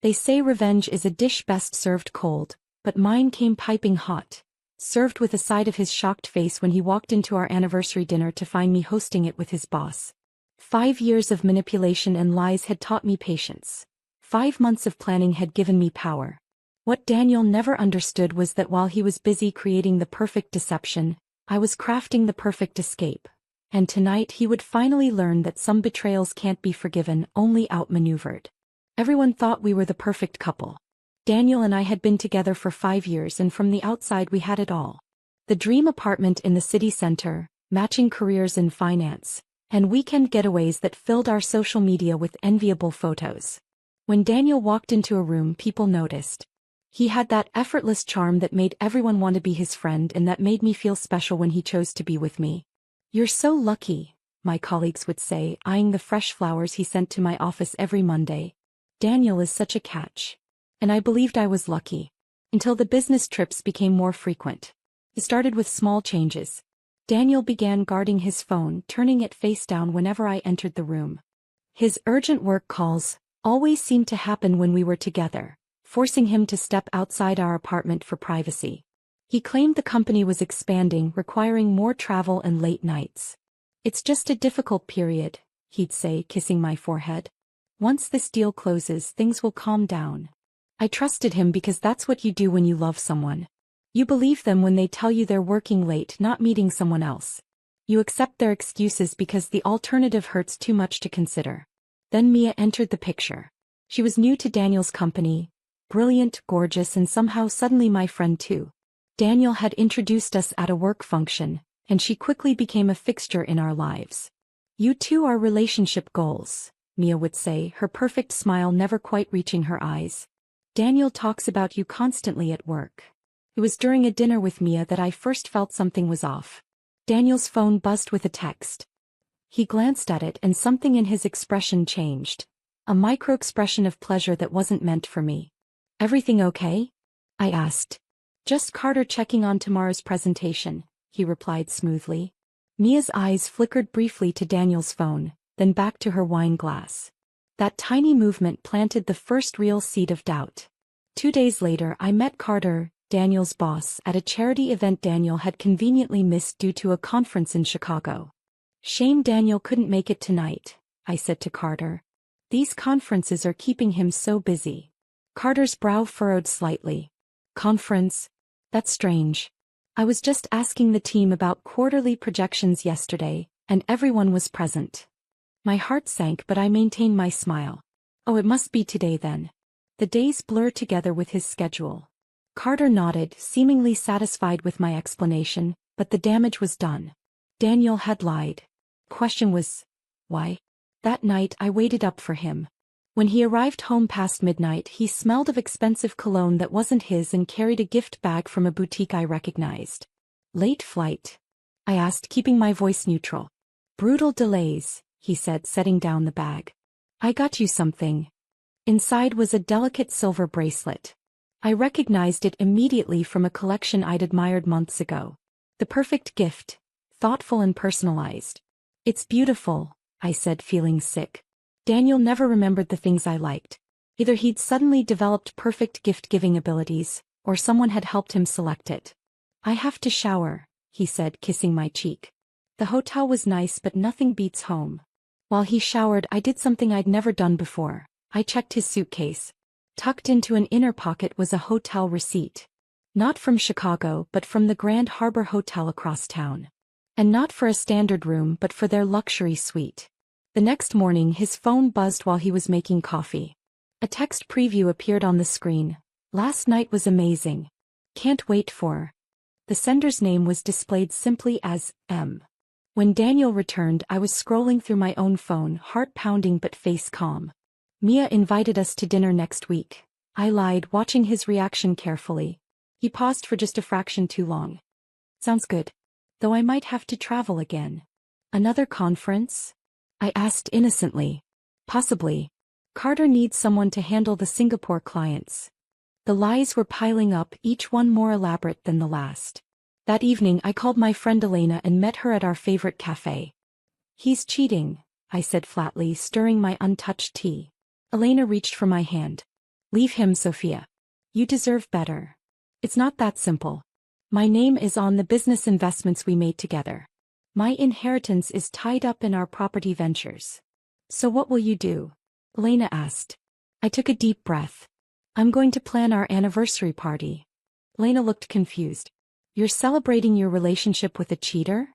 They say revenge is a dish best served cold, but mine came piping hot, served with a side of his shocked face when he walked into our anniversary dinner to find me hosting it with his boss. 5 years of manipulation and lies had taught me patience. 5 months of planning had given me power. What Daniel never understood was that while he was busy creating the perfect deception, I was crafting the perfect escape. And tonight he would finally learn that some betrayals can't be forgiven, only outmaneuvered. Everyone thought we were the perfect couple. Daniel and I had been together for 5 years, and from the outside we had it all. The dream apartment in the city center, matching careers in finance, and weekend getaways that filled our social media with enviable photos. When Daniel walked into a room, people noticed. He had that effortless charm that made everyone want to be his friend, and that made me feel special when he chose to be with me. "You're so lucky," my colleagues would say, eyeing the fresh flowers he sent to my office every Monday. "Daniel is such a catch." And I believed I was lucky. Until the business trips became more frequent. It started with small changes. Daniel began guarding his phone, turning it face down whenever I entered the room. His urgent work calls always seemed to happen when we were together, forcing him to step outside our apartment for privacy. He claimed the company was expanding, requiring more travel and late nights. "It's just a difficult period," he'd say, kissing my forehead. "Once this deal closes, things will calm down." I trusted him because that's what you do when you love someone. You believe them when they tell you they're working late, not meeting someone else. You accept their excuses because the alternative hurts too much to consider. Then Mia entered the picture. She was new to Daniel's company, brilliant, gorgeous, and somehow suddenly my friend too. Daniel had introduced us at a work function, and she quickly became a fixture in our lives. "You two are relationship goals," Mia would say, her perfect smile never quite reaching her eyes. "Daniel talks about you constantly at work." It was during a dinner with Mia that I first felt something was off. Daniel's phone buzzed with a text. He glanced at it and something in his expression changed. A micro-expression of pleasure that wasn't meant for me. "Everything okay?" I asked. "Just Carter checking on tomorrow's presentation," he replied smoothly. Mia's eyes flickered briefly to Daniel's phone, then back to her wine glass. That tiny movement planted the first real seed of doubt. 2 days later I met Carter, Daniel's boss, at a charity event Daniel had conveniently missed due to a conference in Chicago. "Shame Daniel couldn't make it tonight," I said to Carter. "These conferences are keeping him so busy." Carter's brow furrowed slightly. "Conference? That's strange. I was just asking the team about quarterly projections yesterday, and everyone was present." My heart sank, but I maintained my smile. "Oh, it must be today then." The days blur together with his schedule. Carter nodded, seemingly satisfied with my explanation, but the damage was done. Daniel had lied. Question was, why? That night I waited up for him. When he arrived home past midnight, he smelled of expensive cologne that wasn't his and carried a gift bag from a boutique I recognized. "Late flight?" I asked, keeping my voice neutral. "Brutal delays," he said, setting down the bag. "I got you something." Inside was a delicate silver bracelet. I recognized it immediately from a collection I'd admired months ago. The perfect gift, thoughtful and personalized. "It's beautiful," I said, feeling sick. Daniel never remembered the things I liked. Either he'd suddenly developed perfect gift-giving abilities, or someone had helped him select it. "I have to shower," he said, kissing my cheek. The hotel was nice, but nothing beats home. While he showered, I did something I'd never done before. I checked his suitcase. Tucked into an inner pocket was a hotel receipt. Not from Chicago, but from the Grand Harbor Hotel across town. And not for a standard room, but for their luxury suite. The next morning his phone buzzed while he was making coffee. A text preview appeared on the screen. "Last night was amazing. Can't wait for." The sender's name was displayed simply as M. When Daniel returned, I was scrolling through my own phone, heart pounding but face calm. "Mia invited us to dinner next week." I lied, watching his reaction carefully. He paused for just a fraction too long. "Sounds good. Though I might have to travel again." "Another conference?" I asked innocently. "Possibly. Carter needs someone to handle the Singapore clients." The lies were piling up, each one more elaborate than the last. That evening I called my friend Elena and met her at our favorite cafe. "He's cheating," I said flatly, stirring my untouched tea. Elena reached for my hand. Leave him, Sophia. You deserve better. It's not that simple. My name is on the business investments we made together. My inheritance is tied up in our property ventures. So what will you do? Elena asked. I took a deep breath. I'm going to plan our anniversary party. Elena looked confused. You're celebrating your relationship with a cheater?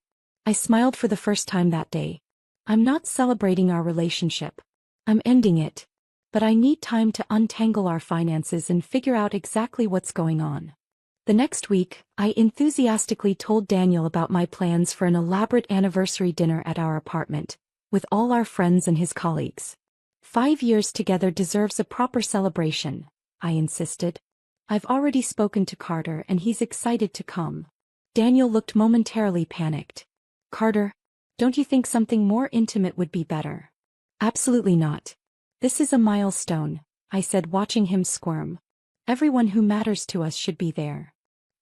I smiled for the first time that day. I'm not celebrating our relationship. I'm ending it. But I need time to untangle our finances and figure out exactly what's going on. The next week, I enthusiastically told Daniel about my plans for an elaborate anniversary dinner at our apartment, with all our friends and his colleagues. 5 years together deserves a proper celebration, I insisted. I've already spoken to Carter and he's excited to come. Daniel looked momentarily panicked. Carter, don't you think something more intimate would be better? Absolutely not. This is a milestone, I said, watching him squirm. Everyone who matters to us should be there.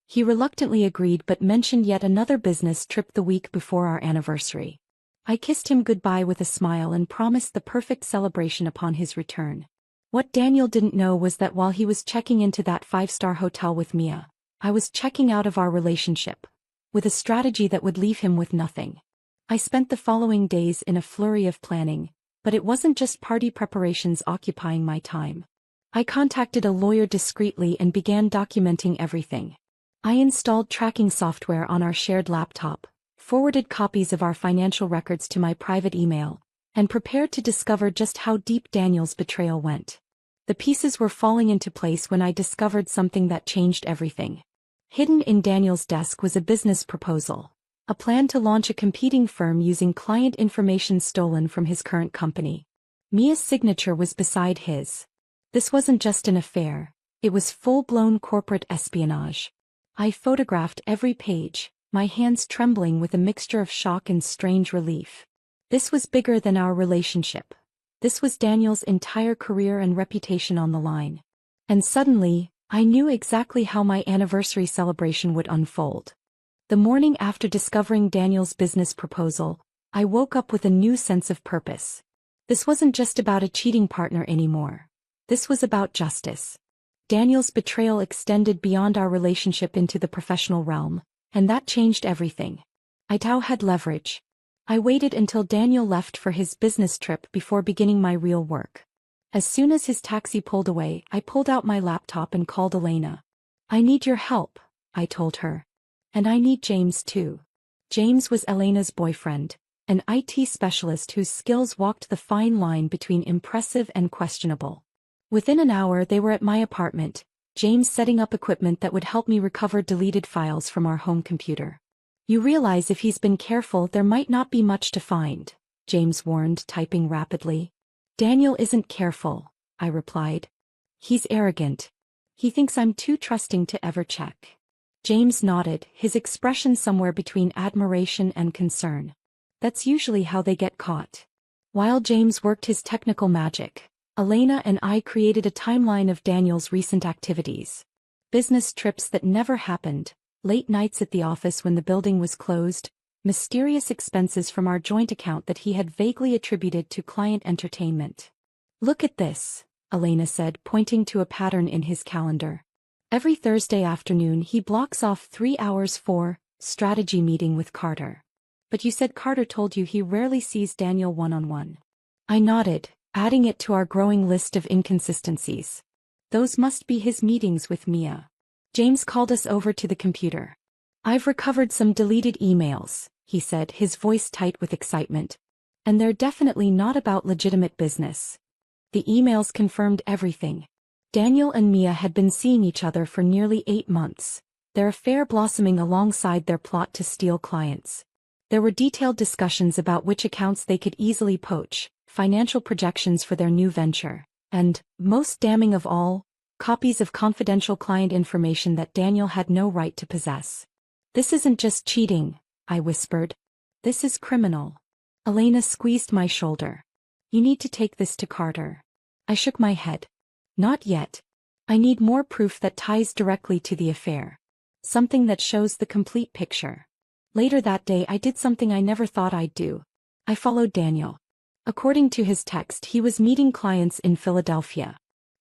He reluctantly agreed but mentioned yet another business trip the week before our anniversary. I kissed him goodbye with a smile and promised the perfect celebration upon his return. What Daniel didn't know was that while he was checking into that 5-star hotel with Mia, I was checking out of our relationship, with a strategy that would leave him with nothing. I spent the following days in a flurry of planning, but it wasn't just party preparations occupying my time. I contacted a lawyer discreetly and began documenting everything. I installed tracking software on our shared laptop, forwarded copies of our financial records to my private email, and prepared to discover just how deep Daniel's betrayal went. The pieces were falling into place when I discovered something that changed everything. Hidden in Daniel's desk was a business proposal, a plan to launch a competing firm using client information stolen from his current company. Mia's signature was beside his. This wasn't just an affair, it was full-blown corporate espionage. I photographed every page, my hands trembling with a mixture of shock and strange relief. This was bigger than our relationship. This was Daniel's entire career and reputation on the line. And suddenly, I knew exactly how my anniversary celebration would unfold. The morning after discovering Daniel's business proposal, I woke up with a new sense of purpose. This wasn't just about a cheating partner anymore. This was about justice. Daniel's betrayal extended beyond our relationship into the professional realm, and that changed everything. I now had leverage. I waited until Daniel left for his business trip before beginning my real work. As soon as his taxi pulled away, I pulled out my laptop and called Elena. I need your help, I told her. And I need James too. James was Elena's boyfriend, an IT specialist whose skills walked the fine line between impressive and questionable. Within an hour they were at my apartment, James setting up equipment that would help me recover deleted files from our home computer. You realize if he's been careful there might not be much to find, James warned, typing rapidly. Daniel isn't careful, I replied. He's arrogant. He thinks I'm too trusting to ever check. James nodded, his expression somewhere between admiration and concern. That's usually how they get caught. While James worked his technical magic, Elena and I created a timeline of Daniel's recent activities. Business trips that never happened, late nights at the office when the building was closed, mysterious expenses from our joint account that he had vaguely attributed to client entertainment. Look at this, Elena said, pointing to a pattern in his calendar. Every Thursday afternoon he blocks off 3 hours for strategy meeting with Carter. But you said Carter told you he rarely sees Daniel one-on-one. I nodded, adding it to our growing list of inconsistencies. Those must be his meetings with Mia. James called us over to the computer. I've recovered some deleted emails, he said, his voice tight with excitement. And they're definitely not about legitimate business. The emails confirmed everything. Daniel and Mia had been seeing each other for nearly 8 months, their affair blossoming alongside their plot to steal clients. There were detailed discussions about which accounts they could easily poach, financial projections for their new venture, and, most damning of all, copies of confidential client information that Daniel had no right to possess. This isn't just cheating, I whispered. This is criminal. Elena squeezed my shoulder. You need to take this to Carter. I shook my head. Not yet. I need more proof that ties directly to the affair. Something that shows the complete picture. Later that day I did something I never thought I'd do. I followed Daniel. According to his text, he was meeting clients in Philadelphia.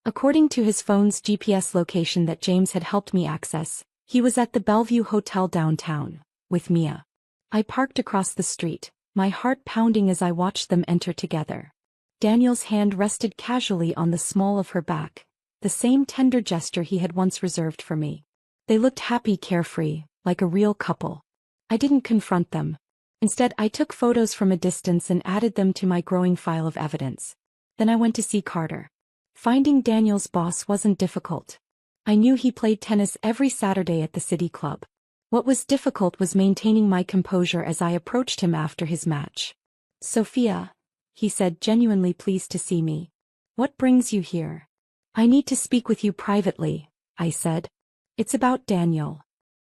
According to his phone's GPS location that James had helped me access, he was at the Bellevue Hotel downtown, with Mia. I parked across the street, my heart pounding as I watched them enter together. Daniel's hand rested casually on the small of her back, the same tender gesture he had once reserved for me. They looked happy, carefree, like a real couple. I didn't confront them. Instead, I took photos from a distance and added them to my growing file of evidence. Then I went to see Carter. Finding Daniel's boss wasn't difficult. I knew he played tennis every Saturday at the City Club. What was difficult was maintaining my composure as I approached him after his match. "Sophia," he said, genuinely pleased to see me. "What brings you here?" "I need to speak with you privately," I said. "It's about Daniel."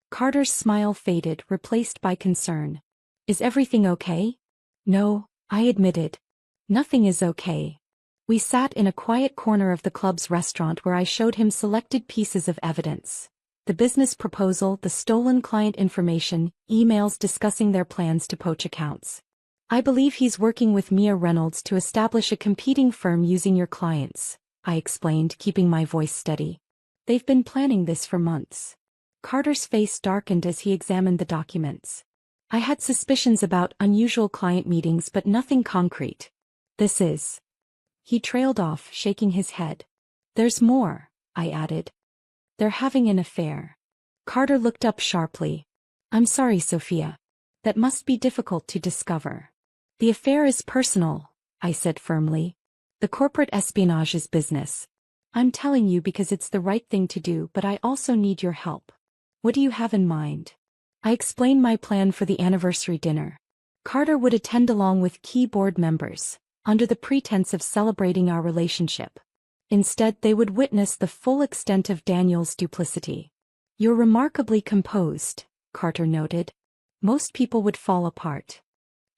Carter's smile faded, replaced by concern. "Is everything okay?" "No," I admitted. "Nothing is okay." We sat in a quiet corner of the club's restaurant where I showed him selected pieces of evidence. The business proposal, the stolen client information, emails discussing their plans to poach accounts. "I believe he's working with Mia Reynolds to establish a competing firm using your clients," I explained, keeping my voice steady. "They've been planning this for months." Carter's face darkened as he examined the documents. I had suspicions about unusual client meetings but nothing concrete. "This is..." He trailed off, shaking his head. "There's more," I added. "They're having an affair." Carter looked up sharply. "I'm sorry, Sophia. That must be difficult to discover." "The affair is personal," I said firmly. "The corporate espionage is business. I'm telling you because it's the right thing to do, but I also need your help." "What do you have in mind?" I explained my plan for the anniversary dinner. Carter would attend along with key board members, under the pretense of celebrating our relationship. Instead, they would witness the full extent of Daniel's duplicity. "You're remarkably composed," Carter noted. "Most people would fall apart."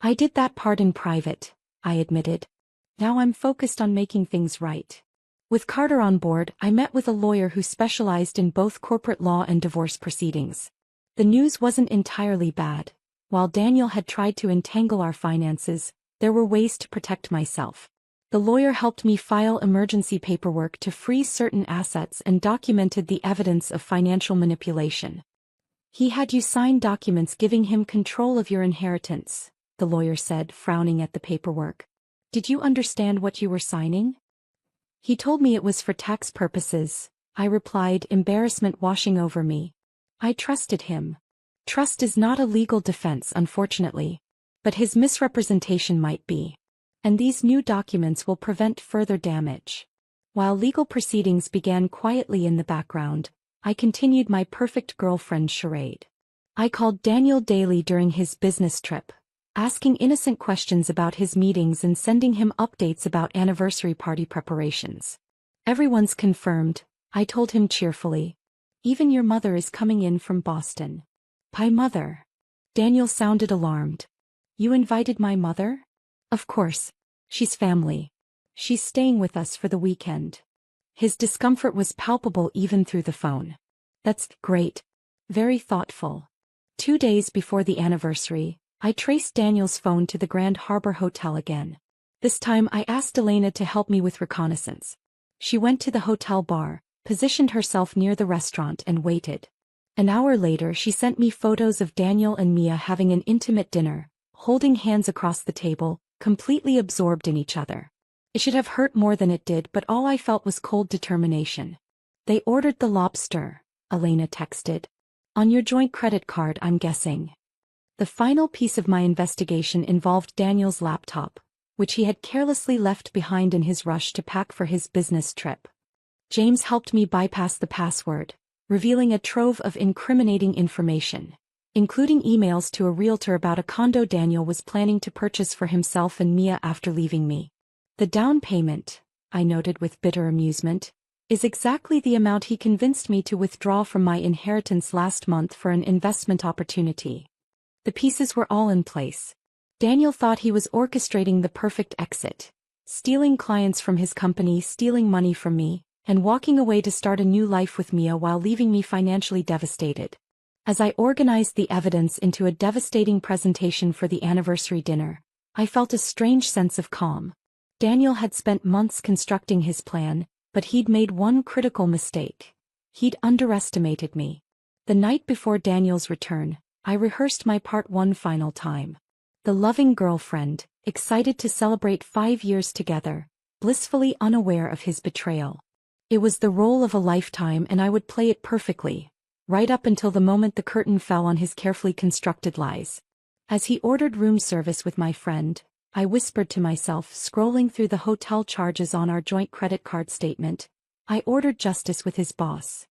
"I did that part in private," I admitted. "Now I'm focused on making things right." With Carter on board, I met with a lawyer who specialized in both corporate law and divorce proceedings. The news wasn't entirely bad. While Daniel had tried to entangle our finances, there were ways to protect myself. The lawyer helped me file emergency paperwork to freeze certain assets and documented the evidence of financial manipulation. "He had you sign documents giving him control of your inheritance," the lawyer said, frowning at the paperwork. "Did you understand what you were signing?" "He told me it was for tax purposes," I replied, embarrassment washing over me. I trusted him. Trust is not a legal defense, unfortunately. But his misrepresentation might be. And these new documents will prevent further damage. While legal proceedings began quietly in the background, I continued my perfect girlfriend charade. I called Daniel daily during his business trip, asking innocent questions about his meetings and sending him updates about anniversary party preparations. "Everyone's confirmed," I told him cheerfully. "Even your mother is coming in from Boston." "My mother?" Daniel sounded alarmed. "You invited my mother?" "Of course. She's family. She's staying with us for the weekend." His discomfort was palpable even through the phone. "That's great. Very thoughtful." 2 days before the anniversary, I traced Daniel's phone to the Grand Harbor Hotel again. This time I asked Elena to help me with reconnaissance. She went to the hotel bar, positioned herself near the restaurant and waited. An hour later she sent me photos of Daniel and Mia having an intimate dinner, holding hands across the table, completely absorbed in each other. It should have hurt more than it did, but all I felt was cold determination. "They ordered the lobster," Elena texted. "On your joint credit card, I'm guessing." The final piece of my investigation involved Daniel's laptop, which he had carelessly left behind in his rush to pack for his business trip. James helped me bypass the password, revealing a trove of incriminating information, including emails to a realtor about a condo Daniel was planning to purchase for himself and Mia after leaving me. "The down payment," I noted with bitter amusement, "is exactly the amount he convinced me to withdraw from my inheritance last month for an investment opportunity." The pieces were all in place. Daniel thought he was orchestrating the perfect exit, stealing clients from his company, stealing money from me, and walking away to start a new life with Mia while leaving me financially devastated. As I organized the evidence into a devastating presentation for the anniversary dinner, I felt a strange sense of calm. Daniel had spent months constructing his plan, But he'd made one critical mistake. He'd underestimated me. The night before Daniel's return, I rehearsed my part one final time. The loving girlfriend, excited to celebrate 5 years together, blissfully unaware of his betrayal. It was the role of a lifetime and I would play it perfectly, right up until the moment the curtain fell on his carefully constructed lies. As he ordered room service with my friend, I whispered to myself, scrolling through the hotel charges on our joint credit card statement, I ordered justice with his boss.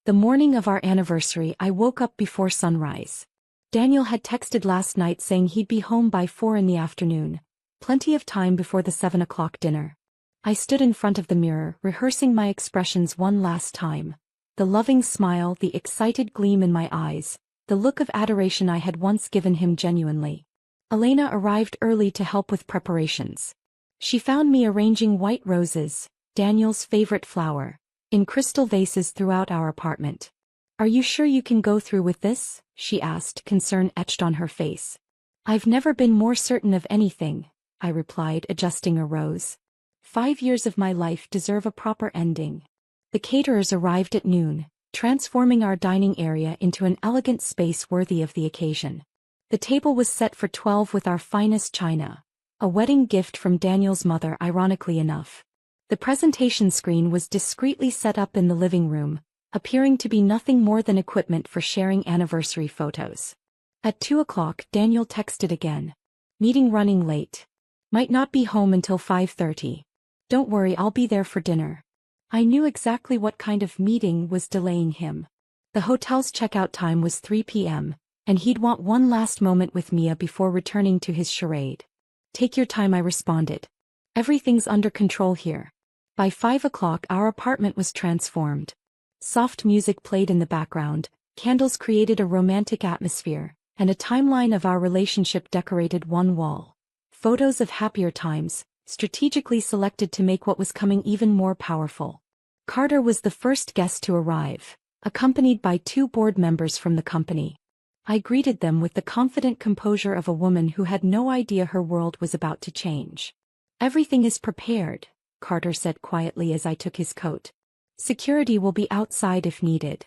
The morning of our anniversary I woke up before sunrise. Daniel had texted last night saying he'd be home by 4 in the afternoon, plenty of time before the 7 o'clock dinner. I stood in front of the mirror, rehearsing my expressions one last time. The loving smile, the excited gleam in my eyes, the look of adoration I had once given him genuinely. Elena arrived early to help with preparations. She found me arranging white roses, Daniel's favorite flower, in crystal vases throughout our apartment. "Are you sure you can go through with this?" she asked, concern etched on her face. "I've never been more certain of anything," I replied, adjusting a rose. 5 years of my life deserve a proper ending. The caterers arrived at noon, transforming our dining area into an elegant space worthy of the occasion. The table was set for 12 with our finest china, a wedding gift from Daniel's mother, ironically enough. The presentation screen was discreetly set up in the living room, appearing to be nothing more than equipment for sharing anniversary photos. At 2 o'clock, Daniel texted again. "Meeting running late. Might not be home until 5:30. Don't worry, I'll be there for dinner." I knew exactly what kind of meeting was delaying him. The hotel's checkout time was 3 p.m., and he'd want one last moment with Mia before returning to his charade. "Take your time," I responded. "Everything's under control here." By 5 o'clock our apartment was transformed. Soft music played in the background, candles created a romantic atmosphere, and a timeline of our relationship decorated one wall. Photos of happier times, strategically selected to make what was coming even more powerful. Carter was the first guest to arrive, accompanied by 2 board members from the company. I greeted them with the confident composure of a woman who had no idea her world was about to change. "Everything is prepared," Carter said quietly as I took his coat. "Security will be outside if needed."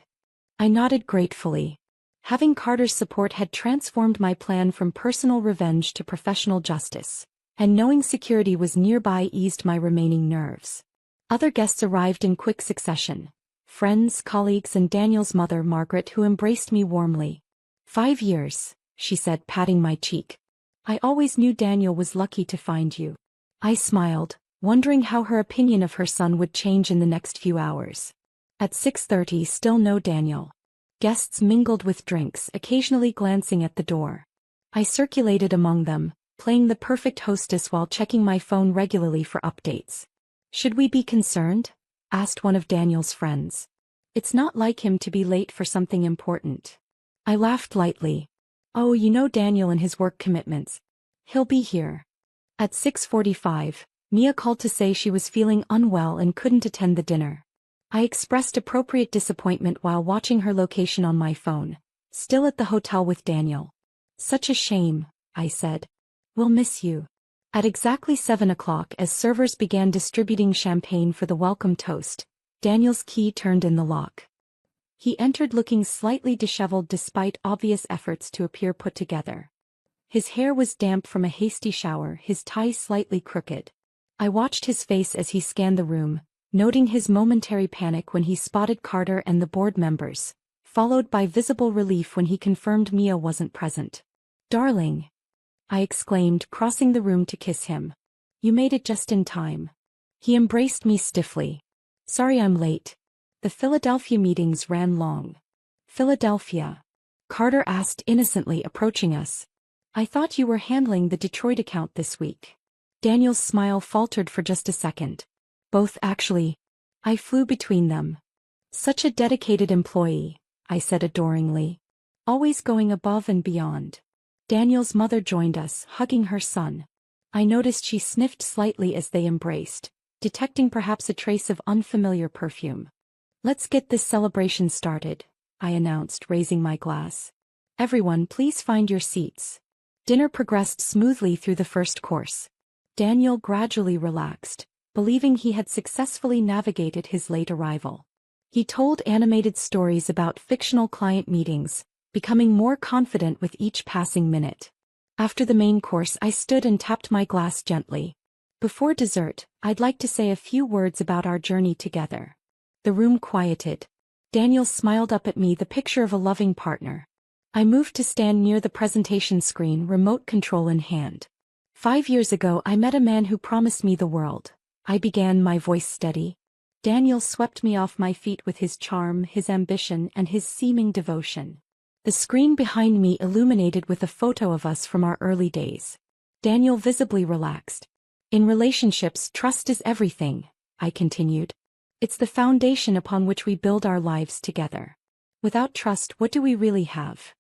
I nodded gratefully. Having Carter's support had transformed my plan from personal revenge to professional justice, and knowing security was nearby eased my remaining nerves. Other guests arrived in quick succession. Friends, colleagues, and Daniel's mother, Margaret, who embraced me warmly. 5 years, she said, patting my cheek. "I always knew Daniel was lucky to find you." I smiled, wondering how her opinion of her son would change in the next few hours. At 6:30, still no Daniel. Guests mingled with drinks, occasionally glancing at the door. I circulated among them, playing the perfect hostess while checking my phone regularly for updates. "Should we be concerned?" asked one of Daniel's friends. "It's not like him to be late for something important." I laughed lightly. "Oh, you know Daniel and his work commitments. He'll be here." At 6:45, Mia called to say she was feeling unwell and couldn't attend the dinner. I expressed appropriate disappointment while watching her location on my phone, still at the hotel with Daniel. "Such a shame," I said. "We'll miss you." At exactly 7 o'clock, as servers began distributing champagne for the welcome toast, Daniel's key turned in the lock. He entered looking slightly disheveled despite obvious efforts to appear put together. His hair was damp from a hasty shower, his tie slightly crooked. I watched his face as he scanned the room, noting his momentary panic when he spotted Carter and the board members, followed by visible relief when he confirmed Mia wasn't present. "Darling," I exclaimed, crossing the room to kiss him. "You made it just in time." He embraced me stiffly. "Sorry I'm late. The Philadelphia meetings ran long." "Philadelphia?" Carter asked innocently, approaching us. "I thought you were handling the Detroit account this week." Daniel's smile faltered for just a second. "Both, actually. I flew between them." "Such a dedicated employee," I said adoringly. "Always going above and beyond." Daniel's mother joined us, hugging her son. I noticed she sniffed slightly as they embraced, detecting perhaps a trace of unfamiliar perfume. "Let's get this celebration started," I announced, raising my glass. "Everyone, please find your seats." Dinner progressed smoothly through the first course. Daniel gradually relaxed, believing he had successfully navigated his late arrival. He told animated stories about fictional client meetings, becoming more confident with each passing minute. After the main course, I stood and tapped my glass gently. Before dessert, I'd like to say a few words about our journey together. The room quieted. Daniel smiled up at me, the picture of a loving partner. I moved to stand near the presentation screen, remote control in hand. 5 years ago, I met a man who promised me the world. I began, my voice steady. Daniel swept me off my feet with his charm, his ambition, and his seeming devotion. The screen behind me illuminated with a photo of us from our early days. Daniel visibly relaxed. In relationships, trust is everything, I continued. It's the foundation upon which we build our lives together. Without trust, what do we really have?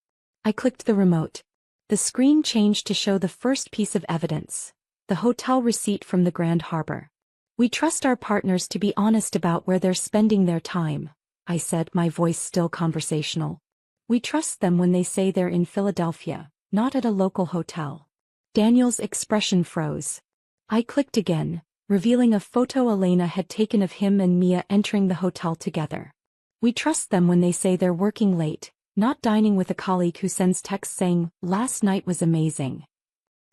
I clicked the remote. The screen changed to show the first piece of evidence, the hotel receipt from the Grand Harbor. We trust our partners to be honest about where they're spending their time, I said, my voice still conversational. We trust them when they say they're in Philadelphia, not at a local hotel. Daniel's expression froze. I clicked again, revealing a photo Elena had taken of him and Mia entering the hotel together. We trust them when they say they're working late, not dining with a colleague who sends texts saying, "Last night was amazing."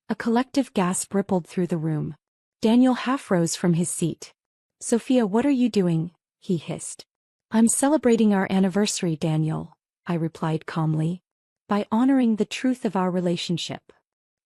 A collective gasp rippled through the room. Daniel half rose from his seat. "Sophia, what are you doing?" he hissed. "I'm celebrating our anniversary, Daniel," I replied calmly. "By honoring the truth of our relationship."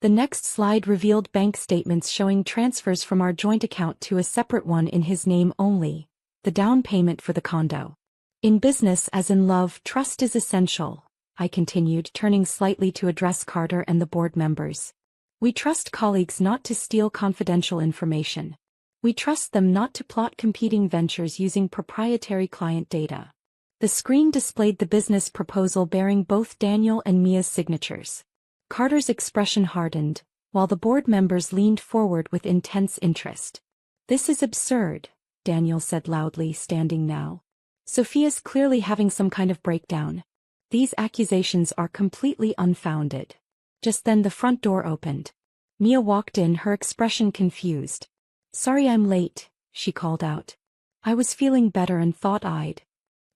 The next slide revealed bank statements showing transfers from our joint account to a separate one in his name only, the down payment for the condo. "In business as in love, trust is essential," I continued, turning slightly to address Carter and the board members. "We trust colleagues not to steal confidential information. We trust them not to plot competing ventures using proprietary client data." The screen displayed the business proposal bearing both Daniel and Mia's signatures. Carter's expression hardened, while the board members leaned forward with intense interest. "This is absurd," Daniel said loudly, standing now. "Sophia's clearly having some kind of breakdown. These accusations are completely unfounded." Just then the front door opened. Mia walked in, her expression confused. "Sorry I'm late," she called out. "I was feeling better and thought I'd."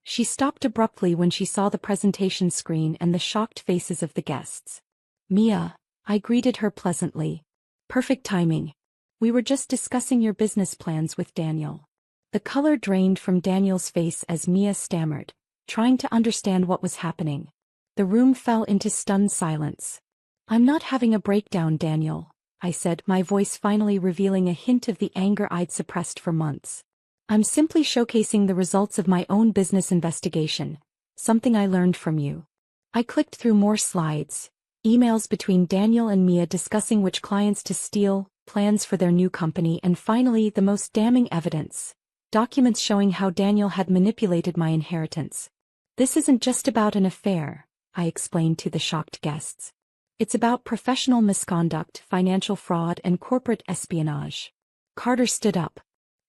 She stopped abruptly when she saw the presentation screen and the shocked faces of the guests. "Mia," I greeted her pleasantly. "Perfect timing. We were just discussing your business plans with Daniel." The color drained from Daniel's face as Mia stammered, trying to understand what was happening. The room fell into stunned silence. "I'm not having a breakdown, Daniel," I said, my voice finally revealing a hint of the anger I'd suppressed for months. "I'm simply showcasing the results of my own business investigation, something I learned from you." I clicked through more slides, emails between Daniel and Mia discussing which clients to steal, plans for their new company, and finally the most damning evidence, documents showing how Daniel had manipulated my inheritance. "This isn't just about an affair," I explained to the shocked guests. "It's about professional misconduct, financial fraud, and corporate espionage." Carter stood up.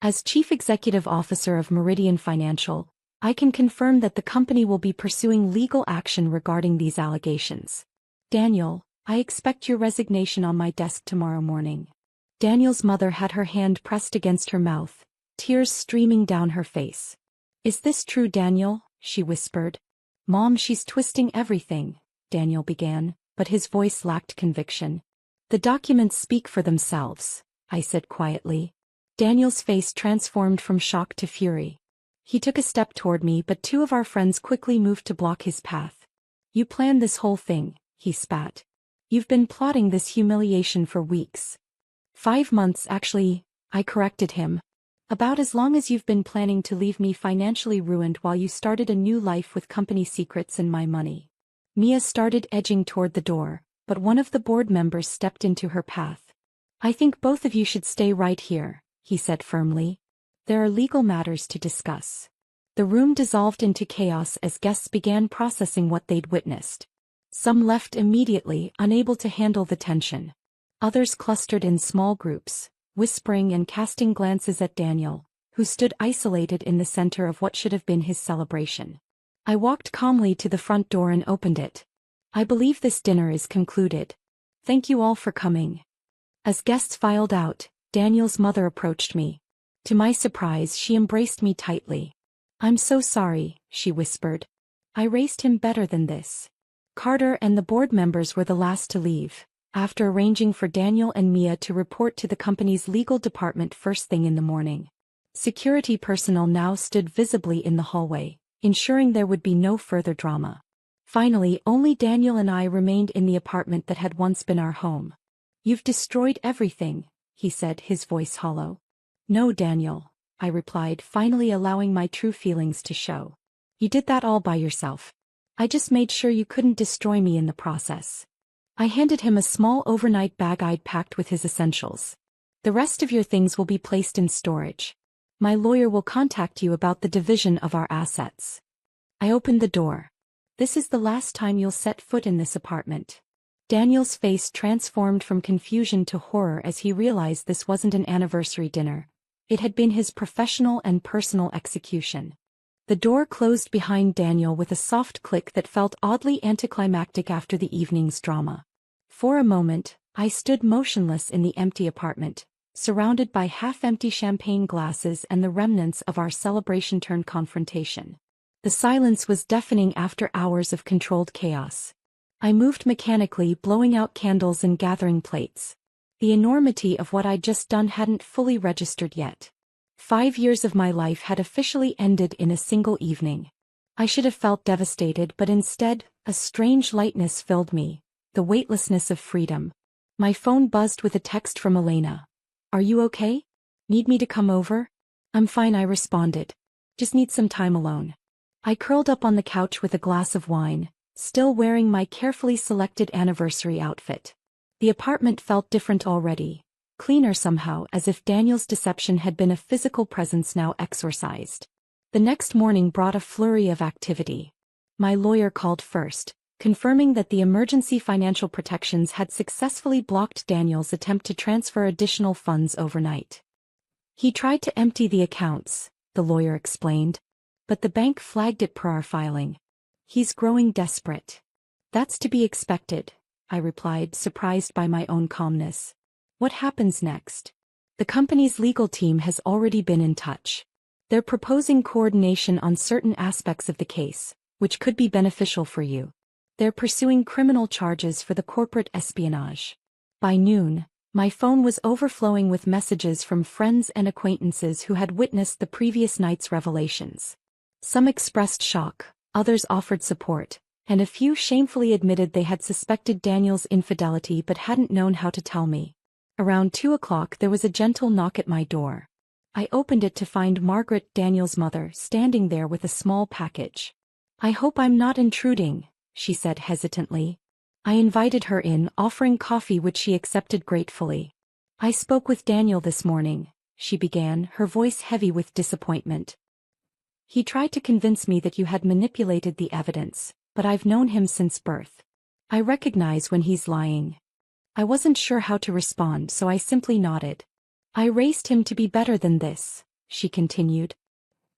"As Chief Executive Officer of Meridian Financial, I can confirm that the company will be pursuing legal action regarding these allegations. Daniel, I expect your resignation on my desk tomorrow morning." Daniel's mother had her hand pressed against her mouth, tears streaming down her face. "Is this true, Daniel?" she whispered. "Mom, she's twisting everything," Daniel began, but his voice lacked conviction. "The documents speak for themselves," I said quietly. Daniel's face transformed from shock to fury. He took a step toward me, but two of our friends quickly moved to block his path. "You planned this whole thing," he spat. "You've been plotting this humiliation for weeks." 5 months, actually, I corrected him. "About as long as you've been planning to leave me financially ruined while you started a new life with company secrets and my money." Mia started edging toward the door, but one of the board members stepped into her path. "I think both of you should stay right here," he said firmly. "There are legal matters to discuss." The room dissolved into chaos as guests began processing what they'd witnessed. Some left immediately, unable to handle the tension. Others clustered in small groups, whispering and casting glances at Daniel, who stood isolated in the center of what should have been his celebration. I walked calmly to the front door and opened it. "I believe this dinner is concluded. Thank you all for coming." As guests filed out, Daniel's mother approached me. To my surprise, she embraced me tightly. "I'm so sorry," she whispered. "I raised him better than this." Carter and the board members were the last to leave, after arranging for Daniel and Mia to report to the company's legal department first thing in the morning. Security personnel now stood visibly in the hallway, ensuring there would be no further drama. Finally, only Daniel and I remained in the apartment that had once been our home. "You've destroyed everything," he said, his voice hollow. "No, Daniel," I replied, finally allowing my true feelings to show. "You did that all by yourself. I just made sure you couldn't destroy me in the process." I handed him a small overnight bag I'd packed with his essentials. "The rest of your things will be placed in storage. My lawyer will contact you about the division of our assets." I opened the door. "This is the last time you'll set foot in this apartment." Daniel's face transformed from confusion to horror as he realized this wasn't an anniversary dinner. It had been his professional and personal execution. The door closed behind Daniel with a soft click that felt oddly anticlimactic after the evening's drama. For a moment, I stood motionless in the empty apartment, surrounded by half-empty champagne glasses and the remnants of our celebration-turned-confrontation. The silence was deafening after hours of controlled chaos. I moved mechanically, blowing out candles and gathering plates. The enormity of what I'd just done hadn't fully registered yet. 5 years of my life had officially ended in a single evening. I should have felt devastated, but instead, a strange lightness filled me, the weightlessness of freedom. My phone buzzed with a text from Elena. "Are you okay? Need me to come over?" "I'm fine," I responded. "Just need some time alone." I curled up on the couch with a glass of wine, still wearing my carefully selected anniversary outfit. The apartment felt different already, cleaner somehow, as if Daniel's deception had been a physical presence now exorcised. The next morning brought a flurry of activity. My lawyer called first, confirming that the emergency financial protections had successfully blocked Daniel's attempt to transfer additional funds overnight. "He tried to empty the accounts," the lawyer explained, "but the bank flagged it per our filing. He's growing desperate." "That's to be expected," I replied, surprised by my own calmness. "What happens next?" "The company's legal team has already been in touch. They're proposing coordination on certain aspects of the case, which could be beneficial for you. They're pursuing criminal charges for the corporate espionage." By noon, my phone was overflowing with messages from friends and acquaintances who had witnessed the previous night's revelations. Some expressed shock, others offered support, and a few shamefully admitted they had suspected Daniel's infidelity but hadn't known how to tell me. Around 2 o'clock there was a gentle knock at my door. I opened it to find Margaret, Daniel's mother, standing there with a small package. "I hope I'm not intruding," she said hesitantly. I invited her in, offering coffee which she accepted gratefully. "I spoke with Daniel this morning," she began, her voice heavy with disappointment. "He tried to convince me that you had manipulated the evidence, but I've known him since birth. I recognize when he's lying." I wasn't sure how to respond, so I simply nodded. "I raised him to be better than this," she continued.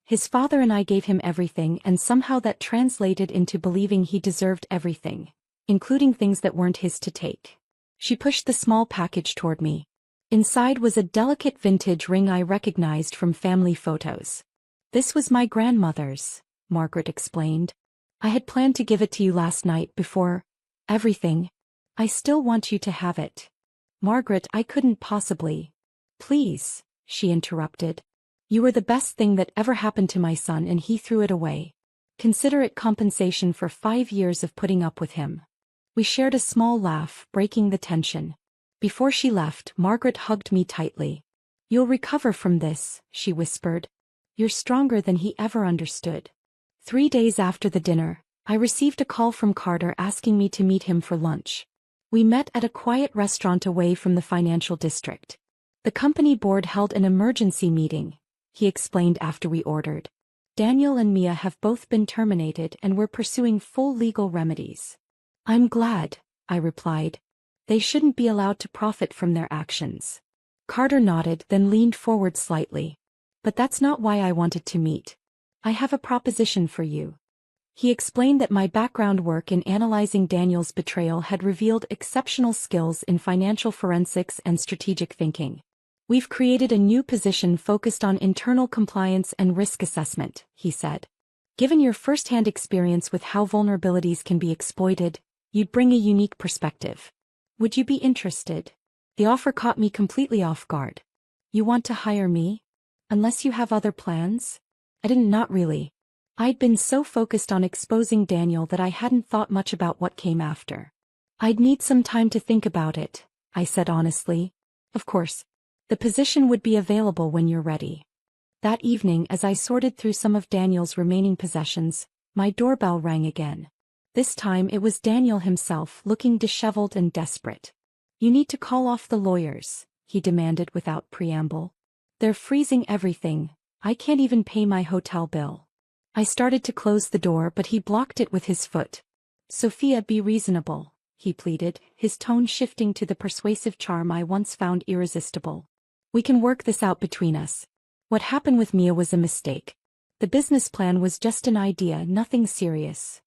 "His father and I gave him everything, and somehow that translated into believing he deserved everything, including things that weren't his to take." She pushed the small package toward me. Inside was a delicate vintage ring I recognized from family photos. "This was my grandmother's," Margaret explained. "I had planned to give it to you last night before everything. I still want you to have it." "Margaret, I couldn't possibly." "Please," she interrupted. "You were the best thing that ever happened to my son, and he threw it away. Consider it compensation for 5 years of putting up with him." We shared a small laugh, breaking the tension. Before she left, Margaret hugged me tightly. "You'll recover from this," she whispered. "You're stronger than he ever understood." 3 days after the dinner, I received a call from Carter asking me to meet him for lunch. We met at a quiet restaurant away from the financial district. "The company board held an emergency meeting," he explained after we ordered. "Daniel and Mia have both been terminated and we're pursuing full legal remedies." "I'm glad," I replied. "They shouldn't be allowed to profit from their actions." Carter nodded, then leaned forward slightly. "But that's not why I wanted to meet. I have a proposition for you." He explained that my background work in analyzing Daniel's betrayal had revealed exceptional skills in financial forensics and strategic thinking. We've created a new position focused on internal compliance and risk assessment, he said. Given your first-hand experience with how vulnerabilities can be exploited, you'd bring a unique perspective. Would you be interested? The offer caught me completely off guard. You want to hire me? Unless you have other plans? I didn't, not really. I'd been so focused on exposing Daniel that I hadn't thought much about what came after. I'd need some time to think about it, I said honestly. Of course. The position would be available when you're ready. That evening, as I sorted through some of Daniel's remaining possessions, my doorbell rang again. This time it was Daniel himself, looking disheveled and desperate. You need to call off the lawyers, he demanded without preamble. They're freezing everything. I can't even pay my hotel bill. I started to close the door, but he blocked it with his foot. Sophia, be reasonable, he pleaded, his tone shifting to the persuasive charm I once found irresistible. We can work this out between us. What happened with Mia was a mistake. The business plan was just an idea, nothing serious.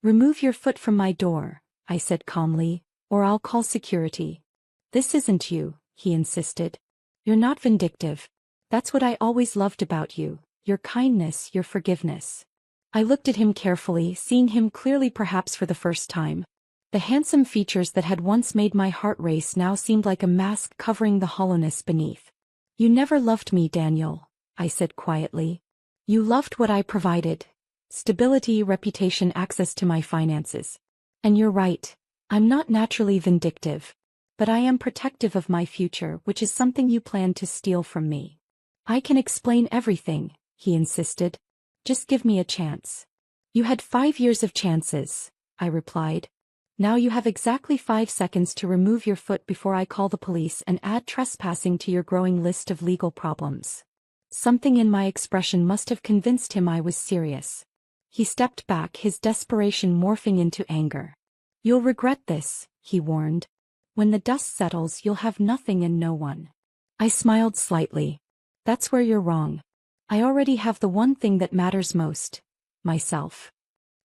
Remove your foot from my door, I said calmly, or I'll call security. This isn't you, he insisted. You're not vindictive. That's what I always loved about you, your kindness, your forgiveness. I looked at him carefully, seeing him clearly, perhaps for the first time. The handsome features that had once made my heart race now seemed like a mask covering the hollowness beneath. You never loved me, Daniel, I said quietly. You loved what I provided. Stability, reputation, access to my finances. And you're right, I'm not naturally vindictive. But I am protective of my future, which is something you plan to steal from me. I can explain everything, he insisted. Just give me a chance. You had 5 years of chances, I replied. Now you have exactly 5 seconds to remove your foot before I call the police and add trespassing to your growing list of legal problems. Something in my expression must have convinced him I was serious. He stepped back, his desperation morphing into anger. You'll regret this, he warned. When the dust settles, you'll have nothing and no one. I smiled slightly. That's where you're wrong. I already have the one thing that matters most. Myself.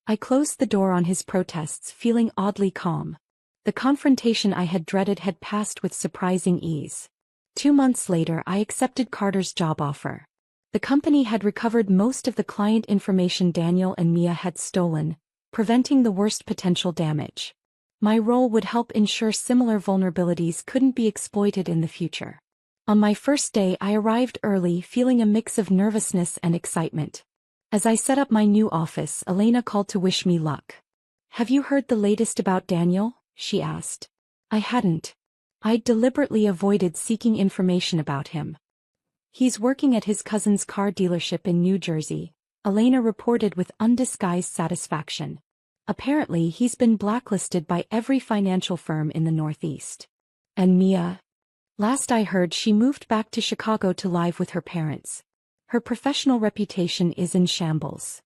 I closed the door on his protests, feeling oddly calm. The confrontation I had dreaded had passed with surprising ease. 2 months later, I accepted Carter's job offer. The company had recovered most of the client information Daniel and Mia had stolen, preventing the worst potential damage. My role would help ensure similar vulnerabilities couldn't be exploited in the future. On my first day, I arrived early, feeling a mix of nervousness and excitement. As I set up my new office, Elena called to wish me luck. Have you heard the latest about Daniel? She asked. I hadn't. I'd deliberately avoided seeking information about him. He's working at his cousin's car dealership in New Jersey, Elena reported with undisguised satisfaction. Apparently he's been blacklisted by every financial firm in the Northeast. And Mia? Last I heard, she moved back to Chicago to live with her parents. Her professional reputation is in shambles.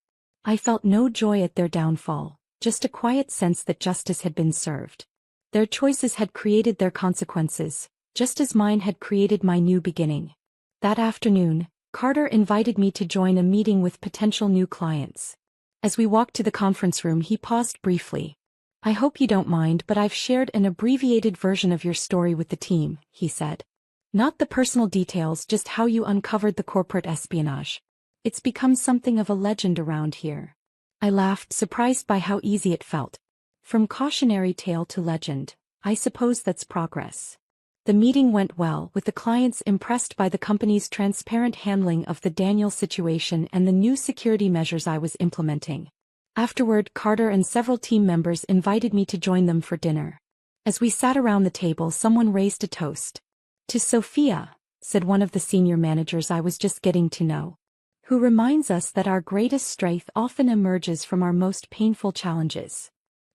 I felt no joy at their downfall, just a quiet sense that justice had been served. Their choices had created their consequences, just as mine had created my new beginning. That afternoon, Carter invited me to join a meeting with potential new clients. As we walked to the conference room, he paused briefly. I hope you don't mind, but I've shared an abbreviated version of your story with the team, he said. Not the personal details, just how you uncovered the corporate espionage. It's become something of a legend around here. I laughed, surprised by how easy it felt. From cautionary tale to legend, I suppose that's progress. The meeting went well, with the clients impressed by the company's transparent handling of the Daniel situation and the new security measures I was implementing. Afterward, Carter and several team members invited me to join them for dinner. As we sat around the table, someone raised a toast. To Sophia, said one of the senior managers I was just getting to know, who reminds us that our greatest strength often emerges from our most painful challenges.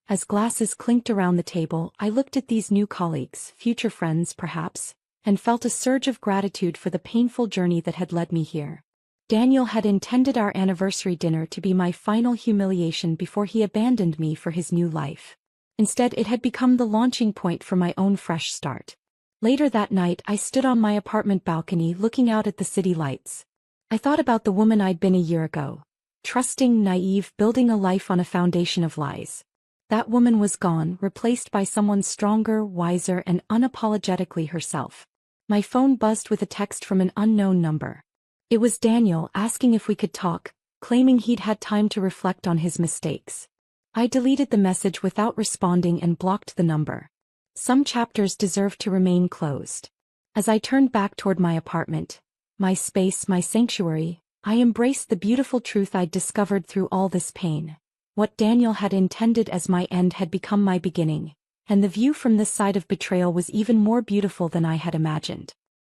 As glasses clinked around the table, I looked at these new colleagues, future friends perhaps, and felt a surge of gratitude for the painful journey that had led me here. Daniel had intended our anniversary dinner to be my final humiliation before he abandoned me for his new life. Instead, it had become the launching point for my own fresh start. Later that night, I stood on my apartment balcony looking out at the city lights. I thought about the woman I'd been a year ago. Trusting, naive, building a life on a foundation of lies. That woman was gone, replaced by someone stronger, wiser, and unapologetically herself. My phone buzzed with a text from an unknown number. It was Daniel asking if we could talk, claiming he'd had time to reflect on his mistakes. I deleted the message without responding and blocked the number. Some chapters deserved to remain closed. As I turned back toward my apartment, my space, my sanctuary, I embraced the beautiful truth I'd discovered through all this pain. What Daniel had intended as my end had become my beginning, and the view from this side of betrayal was even more beautiful than I had imagined.